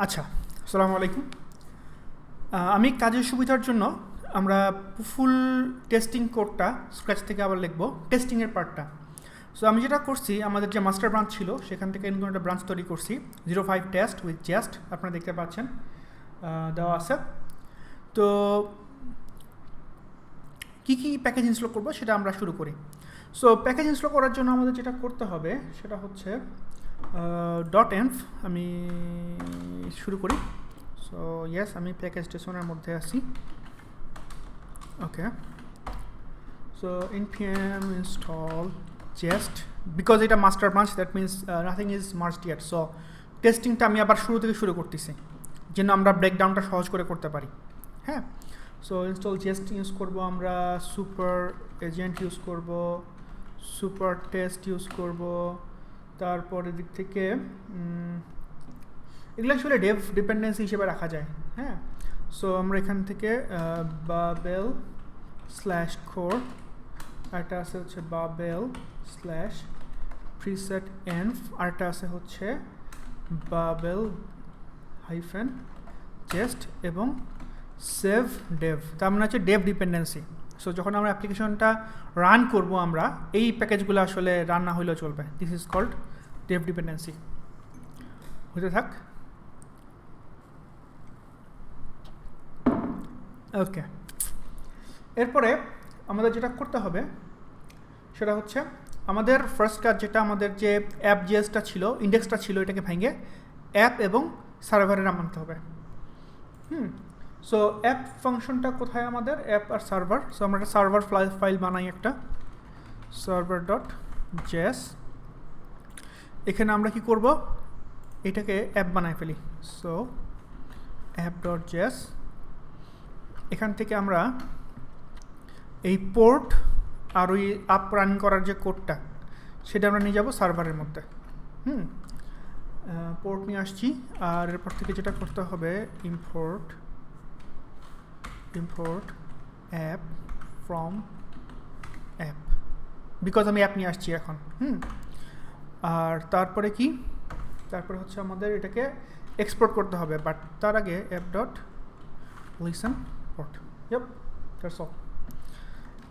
আচ্ছা, আসসালামু আলাইকুম। আমি কাজের সুবিধার জন্য আমরা ফুল টেস্টিং কোডটা স্ক্র্যাচ থেকে আবার লিখব, টেস্টিংয়ের পার্টটা। সো আমি যেটা করছি, আমাদের যে মাস্টার ব্রাঞ্চ ছিল সেখান থেকে নতুন একটা ব্রাঞ্চ তৈরি করছি, 05 টেস্ট উইথ জাস্ট, আপনারা দেখতে পাচ্ছেন দেওয়া আছে। তো কী প্যাকেজ ইনস্টল করবো সেটা আমরা শুরু করি। সো প্যাকেজ ইনস্টল করার জন্য আমাদের যেটা করতে হবে সেটা হচ্ছে .env। আমি শুরু করি। সো ইয়েস, আমি প্যাকেজ স্টেশনের মধ্যে আছি। Okay, so npm install jest, because এটা master branch, that means nothing is merged yet. So টেস্টিংটা আমি আবার শুরু থেকে শুরু করতেছি যেন আমরা ব্রেকডাউনটা সহজ করে করতে পারি। হ্যাঁ, সো ইনস্টল jest ইউজ করব, আমরা সুপার এজেন্ট ইউজ করব, সুপার টেস্ট ইউজ করব, তারপরে দিক থেকে এগুলো আসলে ডেভ ডিপেন্ডেন্সি হিসেবে রাখা যায়। হ্যাঁ, সো আমরা এখান থেকে বাবেল স্ল্যাশ কোর, আরেকটা আছে হচ্ছে বাবেল স্ল্যাশ প্রিসেট এনভ, আরেকটা আছে হচ্ছে বাবেল হাইফেন জেস্ট এবং সেভ ডেভ। তার মানে হচ্ছে ডেভ ডিপেন্ডেন্সি। সো যখন আমরা অ্যাপ্লিকেশনটা রান করব, আমরা এই প্যাকেজগুলো আসলে রান না হইলেও চলবে। This is called dev dependency. হতে থাক। ওকে, এরপরে আমাদের যেটা করতে হবে সেটা হচ্ছে আমাদের ফার্স্ট কাজ, যেটা আমাদের যে অ্যাপ জেএসটা ছিল, ইন্ডেক্সটা ছিল, এটাকে ভেঙে অ্যাপ এবং সার্ভারে নামাতে হবে। সো অ্যাপ ফাংশনটা কোথায় আমাদের? অ্যাপ আর সার্ভার। সো আমরা একটা সার্ভার ফাইল বানাই, একটা সার্ভার ডট জেএস। এখানে আমরা কি করব, এটাকে অ্যাপ বানাই ফেলি। সো অ্যাপ ডট জেএস, এখান থেকে আমরা এই পোর্ট আর ওই আপ রান করার যে কোডটা সেটা আমরা নিয়ে যাব সার্ভারের মধ্যে। পোর্ট নিয়ে আসছি, আর এরপর থেকে যেটা করতে হবে import app from app, because আমি অ্যাপ নিয়ে আসছি এখন। আর তারপরে কি, তারপরে হচ্ছে আমাদের এটাকে এক্সপোর্ট করতে হবে, বাট তার আগে app dot listen port. Yep, that's all.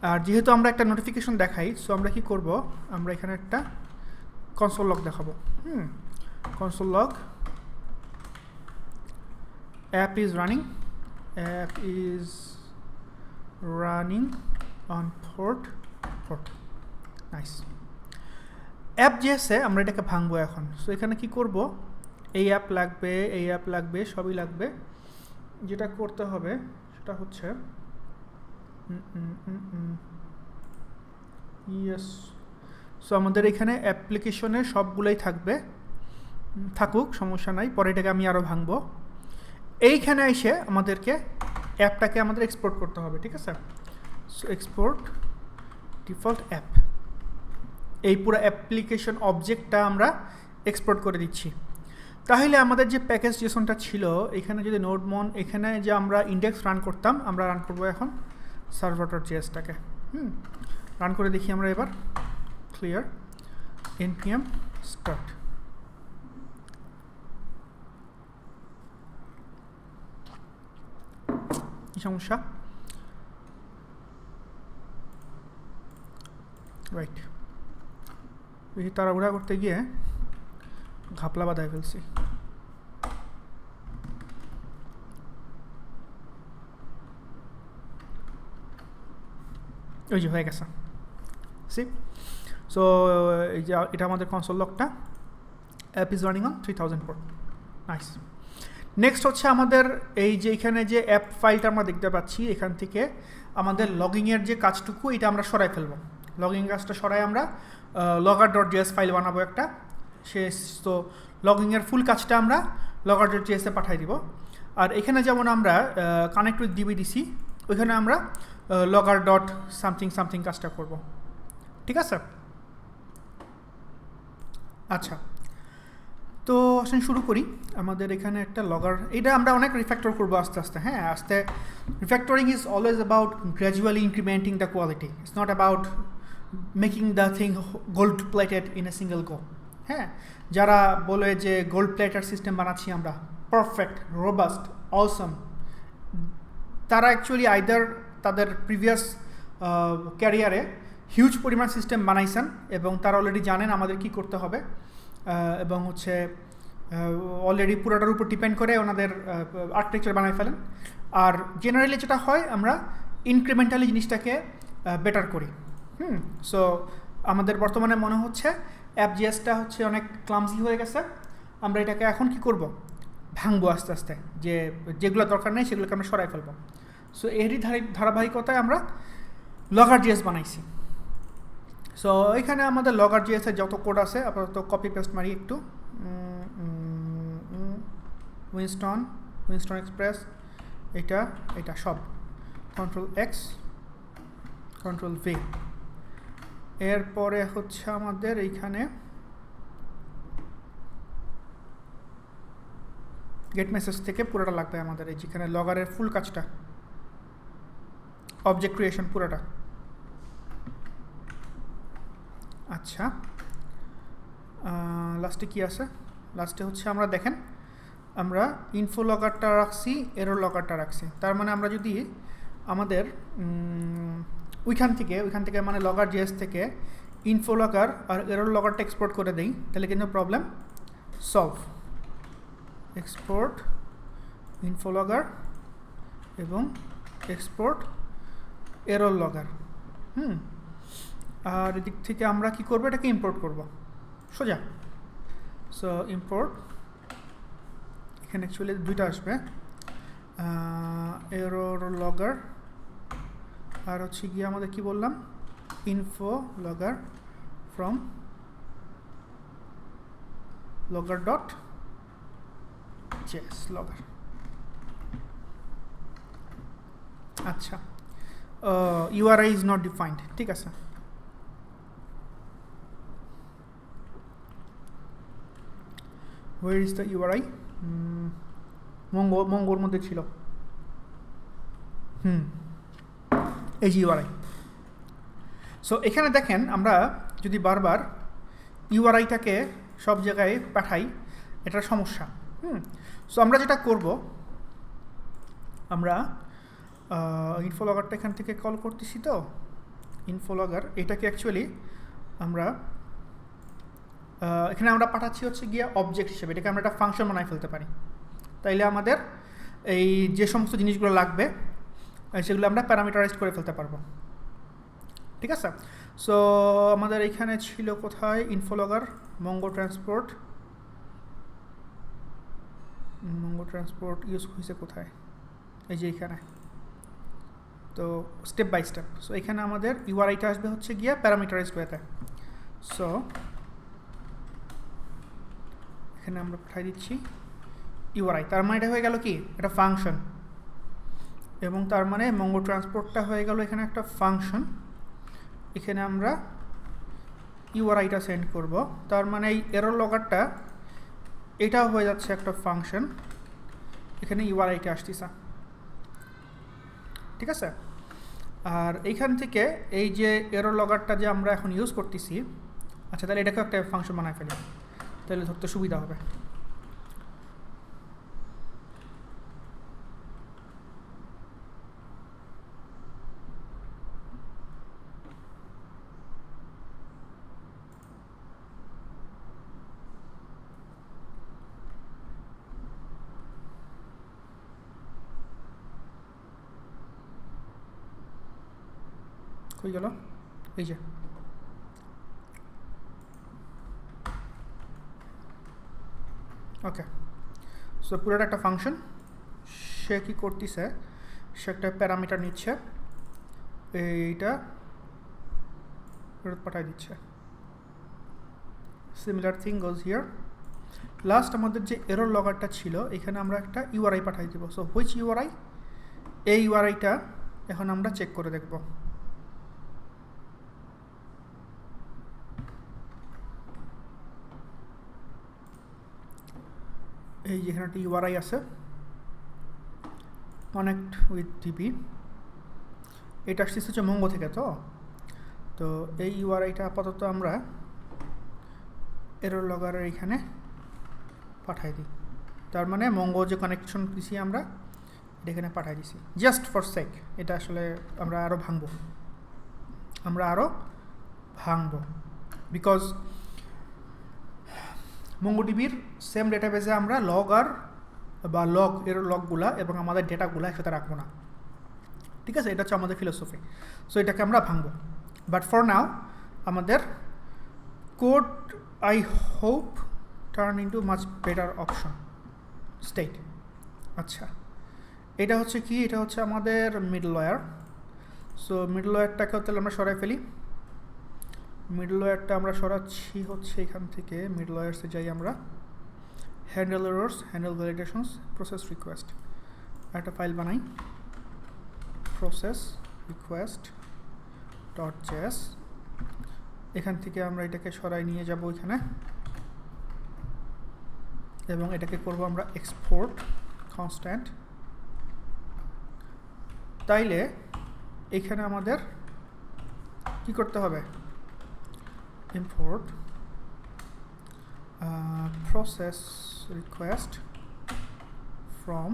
আর যেহেতু আমরা একটা নোটিফিকেশন দেখাই, সো আমরা কি করব, আমরা এখানে একটা কনসোল লগ দেখাবো। Console log app is running on port. Nice. App জেএসে আমরা এটাকে ভাঙবো এখন। সো এখানে কি করব, এই অ্যাপ লাগবে, সবই লাগবে। যেটা করতে হবে সেটা হচ্ছে ইয়েস। সো আমাদের এখানে অ্যাপ্লিকেশনের সবগুলোই থাকুক, সমস্যা নাই। পরে এটাকে আমি আরও ভাঙবো। এইখানে এসে আমাদেরকে অ্যাপটাকে আমাদের এক্সপোর্ট করতে হবে, ঠিক আছে? সো এক্সপোর্ট ডিফল্ট অ্যাপ, এই পুরো অ্যাপ্লিকেশন অবজেক্টটা আমরা এক্সপোর্ট করে দিচ্ছি। তাহলে আমাদের যে প্যাকেজ জেসনটা ছিল, এখানে যদি নোডমন, এখানে যে আমরা ইন্ডেক্স রান করতাম, আমরা রান করবো এখন সার্ভার ডট জেএসটাকে। রান করে দেখি আমরা এবার। Clear, npm start. কি সমস্যা? রাইট, বেশি তাড়াহুড়া করতে গিয়ে ঘাপলা বাঁধায় ফেলছি। ওই যে হয়ে গেছে, সি। সো এই যে এটা আমাদের কনসোল লগটা, app is running on 3000 port. Nice. Next হচ্ছে আমাদের এই যে এখানে যে অ্যাপ ফাইলটা আমরা দেখতে পাচ্ছি, এখান থেকে আমাদের লগিংয়ের যে কাজটুকু, এটা আমরা সরাই ফেলবো। লগিং কাজটা সরাই আমরা লগআর ডট জেএস ফাইল বানাবো একটা শেষ। তো লগিংয়ের ফুল কাজটা আমরা লগআর ডট জেএসে পাঠাই দিব। আর এখানে যেমন আমরা কানেক্ট উইথ ডিবিডিসি, ওইখানে আমরা লগআর ডট সামথিং কাজটা করব, ঠিক আছে? আচ্ছা, তো আসেন শুরু করি। আমাদের এখানে একটা লগআর, এটা আমরা অনেক রিফ্যাক্টর করবো আস্তে আস্তে। হ্যাঁ, refactoring is always about gradually incrementing the quality. It's not about making the thing gold plated in a single go. হ্যাঁ, যারা বলে যে গোল্ড প্লেটার সিস্টেম বানাচ্ছি আমরা, পারফেক্ট, রোবাস্ট, অসম, তারা অ্যাকচুয়ালি আইদার তাদের প্রিভিয়াস ক্যারিয়ারে হিউজ পরিমাণ সিস্টেম বানাইছেন এবং তারা অলরেডি জানেন আমাদের কি করতে হবে, এবং হচ্ছে অলরেডি পুরোটার উপর ডিপেন্ড করে ওনাদের আর্কিটেকচার বানাই ফেলেন। আর জেনারেলি যেটা হয়, আমরা ইনক্রিমেন্টালি জিনিসটাকে বেটার করি। সো আমাদের বর্তমানে মনে হচ্ছে অ্যাপ.js-টা হচ্ছে অনেক ক্লামজি হয়ে গেছে, আমরা এটাকে এখন কি করব, ভাঙবো আস্তে আস্তে, যেগুলো দরকার নেই সেগুলোকে আমরা সরাই ফেলবো। সো এরই ধারাবাহিকতায় আমরা Logger.js বানাইছি। সো এখানে আমাদের Logger.js-এর যত কোড আছে আপাতত কপি পেস্ট মারি একটু। উইনস্টন এক্সপ্রেস, এটা সব Ctrl+X Ctrl+V। এরপরে হচ্ছে আমাদের এইখানে গেট মেসেজ থেকে পুরোটা লাগবে আমাদের, এই যেখানে লগের ফুল কাজটা, অবজেক্ট ক্রিয়েশন পুরোটা। আচ্ছা, লাস্টে কি আছে? লাস্টে হচ্ছে আমরা দেখেন আমরা ইনফো লগারটা রাখছি, এরর লগারটা রাখছি। তার মানে আমরা যদি আমাদের ওইখান থেকে মানে Logger.js থেকে ইনফো লগার আর এরর লগারটা এক্সপোর্ট করে দেই, তাহলে কিন্তু প্রবলেম সলভ। এক্সপোর্ট ইনফো লগার এবং এক্সপোর্ট এরর লগার। আর এদিক থেকে আমরা কি করব, এটাকে ইম্পোর্ট করব সোজা। সো ইম্পোর্ট, এখানে অ্যাকচুয়ালি দুইটা আসবে, এরর লগার আর হচ্ছে গিয়ে আমাদের কি বললাম, ইনফো লগার ফ্রম logger.js logger। আচ্ছা, URI is not defined, ঠিক আছে। Where is the URI? মঙ্গোর মধ্যে ছিল, এই যে URI। সো এখানে দেখেন আমরা যদি বারবার URI-টাকে সব জায়গায় পাঠাই, এটার সমস্যা। সো আমরা যেটা করব, আমরা ইনফো লগারটা এখান থেকে কল করতেছি, তো ইনফো লগার এটাকে অ্যাকচুয়ালি আমরা এখানে আমরা পাঠাচ্ছি হচ্ছে গিয়ে অবজেক্ট হিসেবে, এটাকে আমরা একটা ফাংশন বানাই ফেলতে পারি। তাইলে আমাদের এই যে সমস্ত জিনিসগুলো লাগবে সেগুলো আমরা প্যারামিটারাইজড করে ফেলতে পারবো, ঠিক আছে। সো আমাদের এখানে ছিল কোথায় ইনফো লগার, মঙ্গো ট্রান্সপোর্ট ইউজ হয়েছে কোথায়, এই যে এখানে। তো স্টেপ বাই স্টেপ, সো এখানে আমাদের URI-টা আসবে হচ্ছে গিয়ে প্যারামিটারাইজড ওয়েতে। সো এখানে আমরা পাঠিয়ে দিচ্ছি URI, তার মানে এটা হয়ে গেল কি, এটা ফাংশন, এবং তার মানে মঙ্গো ট্রান্সপোর্টটা হয়ে গেল এখানে একটা ফাংশন। এখানে আমরা URI-টা সেন্ড করব, তার মানে এই এরর লগারটা এটাও হয়ে যাচ্ছে একটা ফাংশন, এখানে URI-টা আসতেছে, ঠিক আছে। আর এইখান থেকে এই যে এরর লগারটা যে আমরা এখন ইউজ করতেছি, আচ্ছা তাহলে এটাকে একটা ফাংশন বানায় ফেলি, তাহলে ধরতে সুবিধা হবে। কই গেল, এই যে ওকে। সো পুরোটা একটা ফাংশন, সে কি করতেছে, সে একটা প্যারামিটার নিচ্ছে, এইটা ফেরত পাঠিয়ে দিচ্ছে। Similar thing goes here. Last আমাদের যে এরর লগারটা ছিল, এখানে আমরা একটা URI পাঠিয়ে দেব। সো হুইচ URI, এই URI-টা এখন আমরা চেক করে দেখব। এই যেখানে একটা URI আছে, কানেক্ট উইথ ডিবি, এটা আসছে হচ্ছে মঙ্গো থেকে। তো এই URI-টা আপাতত আমরা এরর লগারের এখানে পাঠাই দিই, তার মানে মঙ্গো যে কানেকশন দিছি আমরা এটা এখানে পাঠাই দিছি জাস্ট ফর সেক। এটা আসলে আমরা আরও ভাঙবো বিকজ মঙ্গোডিবির সেম ডেটাবেসে আমরা লগ এর লগগুলা এবং আমাদের ডেটাগুলা একসাথে রাখবো না, ঠিক আছে? এটা হচ্ছে আমাদের ফিলোসফি। সো এটাকে আমরা ভাঙবো, বাট ফর নাও আমাদের code I hope turn into much better option state. আচ্ছা, এটা হচ্ছে কি? এটা হচ্ছে আমাদের মিডলওয়্যার। সো মিডলওয়্যারটাকে তাহলে আমরা সরাই ফেলি। মিডলওয়্যারটা আমরা সরাচ্ছি হচ্ছে এখান থেকে, মিডলওয়্যারসে যাই আমরা, handle errors, handle ভ্যালিডেশনস, process request, একটা ফাইল বানাই, প্রসেস রিকোয়েস্ট .js। এখান থেকে আমরা এটাকে সরাই নিয়ে যাব এখানে এবং এটাকে করব আমরা এক্সপোর্ট কনস্ট্যান্ট। তাইলে এখানে আমাদের কি করতে হবে? import process request from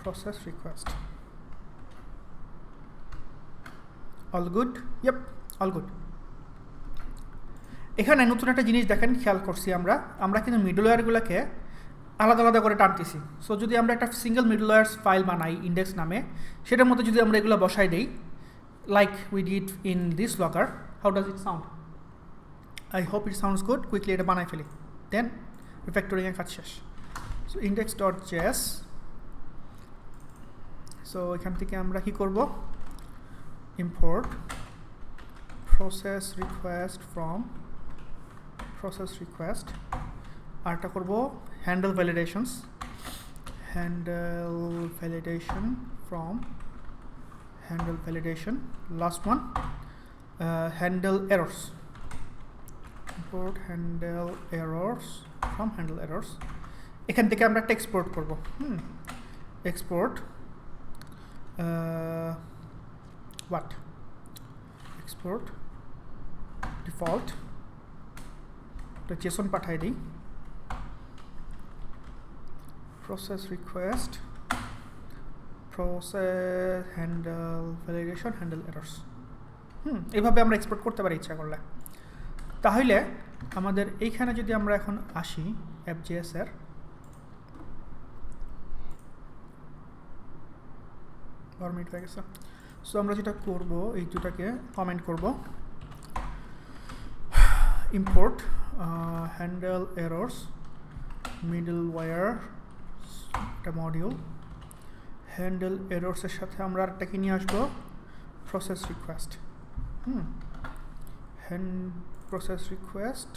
process request. all good? Yep, all good. এখানে নতুন একটা জিনিস দেখেন, খেয়াল করছি আমরা কিন্তু মিডলওয়্যারগুলোকে আলাদা আলাদা করে টানতেছি। সো যদি আমরা একটা সিঙ্গেল মিডলওয়্যারস ফাইল বানাই ইন্ডেক্স নামে, সেটার মধ্যে যদি আমরা এগুলো বসাই দেই like we did in this logger, how does it sound? I hope it sounds good. Quickly এটা বানাই ফেলি, then refactoring এর কাজ শেষ। so index.js, so এখান থেকে আমরা কি করব? import process request from process request, আরটা করব handle validation from handle validation, last one handle errors, import handle errors from handle errors। এখান থেকে আমরা একটা এক্সপোর্ট করব, export what export default তো JSON পাঠাই দিই, process request process handle validation handle errors। এইভাবে আমরা এক্সপোর্ট করতে পারি ইচ্ছা করলে। তাহলে আমাদের এইখানে যদি আমরা এখন আসি app.js এর, মিনিট হয়ে গেছে। সো আমরা যেটা করব এই দুটাকে কমেন্ট করব, import handle errors middleware একটা মডিউল, হ্যান্ডেল এরর্সের সাথে আমরা আরেকটা কি নিয়ে আসবো? Process request. Process request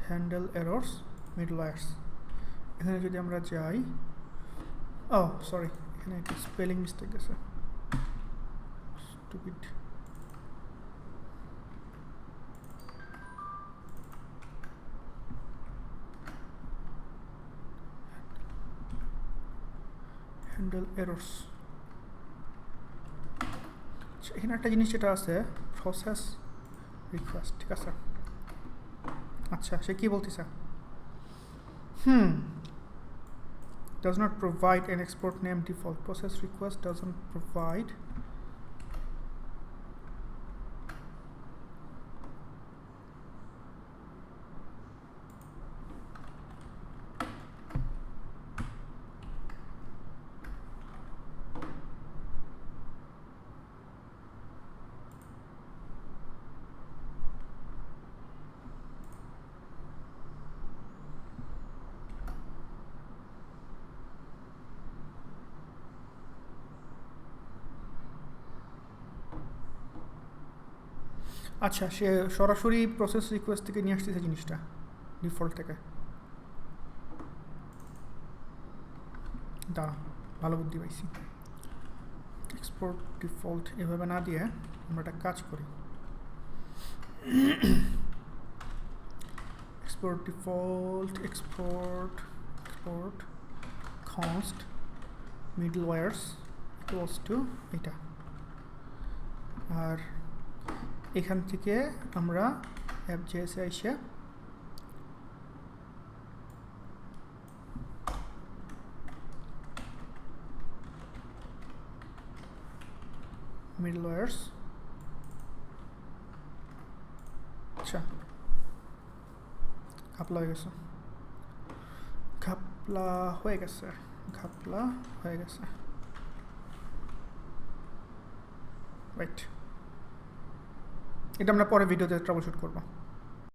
handle errors middlewares. এখানে যদি আমরা যাই, সরি, এখানে একটা স্পেলিং মিস্টেক আছে, স্টুপিড। হ্যান্ডেল এরর্স, এখানে একটা জিনিস যেটা আছে প্রসেস রিকোয়েস্ট, ঠিক আছে? আচ্ছা, সে কি বলতেছে? does not provide an export name default, process request doesn't provide আচ্ছা, সে সরাসরি প্রসেস রিকোয়েস্ট থেকে নিয়ে আসতেছে জিনিসটা ডিফল্ট থেকে। দাঁড়া, ভালো বুদ্ধি পাইছি। এক্সপোর্ট ডিফল্ট এভাবে না দিয়ে আমরা একটা কাজ করি, export default export const middlewares equals to এটা, আর এখান থেকে আমরা app.js এ এসে মিডলওয়্যারস। আচ্ছা, ঘাপলা হয়ে গেছে, ঘাপলা হয়ে গেছে, ঘাপলা হয়ে গেছে। রাইট, এটা আমরা পরে ভিডিওতে ট্রাবল শুট করবো।